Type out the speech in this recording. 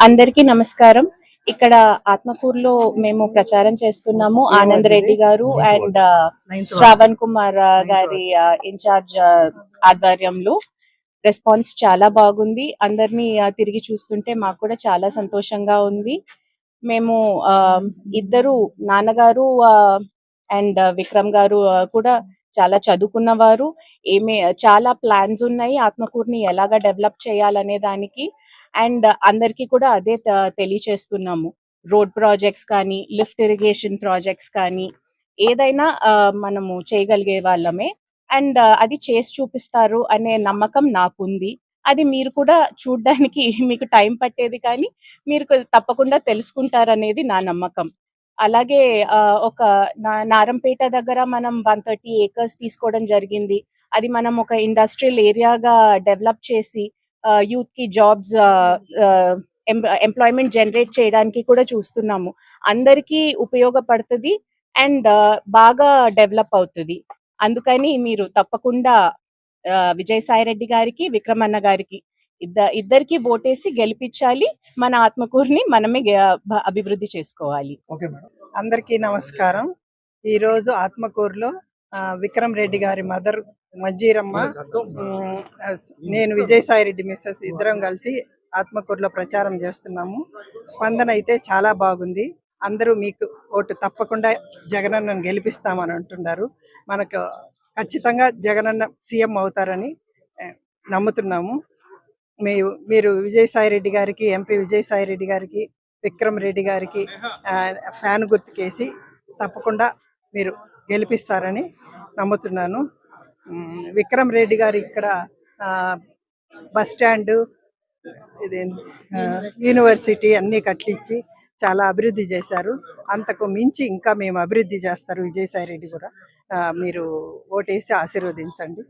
అందరికీ నమస్కారం. ఇక్కడ ఆత్మకూరులో మేము ప్రచారం చేస్తున్నాము. ఆనంద్ రెడ్డి గారు అండ్ శ్రావణ్ కుమార్ గారి ఇన్ఛార్జ్ ఆధ్వర్యంలో రెస్పాన్స్ చాలా బాగుంది. అందరినీ తిరిగి చూస్తుంటే మాకు కూడా చాలా సంతోషంగా ఉంది. మేము ఇద్దరు నాన్నగారు అండ్ విక్రమ్ గారు కూడా చాలా చదువుకున్నవారు. చాలా ప్లాన్స్ ఉన్నాయి ఆత్మకూరుని ఎలాగా డెవలప్ చేయాలనే దానికి. అండ్ అందరికీ కూడా అదే తెలియచేస్తున్నాము. రోడ్ ప్రాజెక్ట్స్ కానీ, లిఫ్ట్ ఇరిగేషన్ ప్రాజెక్ట్స్ కానీ ఏదైనా మనము చేయగలిగే వాళ్ళమే. అండ్ అది చేసి చూపిస్తారు అనే నమ్మకం నాకుంది. అది మీరు కూడా చూడ్డానికి మీకు టైం పట్టేది కానీ మీరు తప్పకుండా తెలుసుకుంటారనేది నా నమ్మకం. అలాగే ఒక నారంపేట దగ్గర మనం 130 acres తీసుకోవడం జరిగింది. అది మనం ఒక ఇండస్ట్రియల్ ఏరియాగా డెవలప్ చేసి యూత్ కి జాబ్స్ ఎంప్లాయ్మెంట్ జనరేట్ చేయడానికి కూడా చూస్తున్నాము. అందరికీ ఉపయోగపడుతుంది అండ్ బాగా డెవలప్ అవుతుంది. అందుకని మీరు తప్పకుండా విజయసాయి రెడ్డి గారికి, విక్రమన్న గారికి ఇద్దరికి ఓటేసి గెలిపించాలి. మన ఆత్మకూరుని మనమే అభివృద్ధి చేసుకోవాలి. అందరికీ నమస్కారం. ఈరోజు ఆత్మకూరులో విక్రమ్ రెడ్డి గారి మదర్ మజ్జీరమ్మ, నేను విజయసాయి రెడ్డి మిస్సెస్ ఇద్దరం కలిసి ఆత్మకూరులో ప్రచారం చేస్తున్నాము. స్పందన అయితే చాలా బాగుంది. అందరూ మీకు ఓటు తప్పకుండా జగనన్నను గెలిపిస్తామని అంటున్నారు. మనకు ఖచ్చితంగా జగనన్న సీఎం అవుతారని నమ్ముతున్నాము. మీరు విజయసాయి రెడ్డి గారికి, ఎంపీ విజయసాయి రెడ్డి గారికి, విక్రమ్ రెడ్డి గారికి ఫ్యాన్ గుర్తుకేసి తప్పకుండా మీరు గెలిపిస్తారని నమ్ముతున్నాను. విక్రమ్ రెడ్డి గారు ఇక్కడ బస్ స్టాండ్, యూనివర్సిటీ అన్నీ కట్టించి చాలా అభివృద్ధి చేశారు. అంతకు మించి ఇంకా మేము అభివృద్ధి చేస్తారు విజయసాయి రెడ్డి కూడా. మీరు ఓటేసి ఆశీర్వదించండి.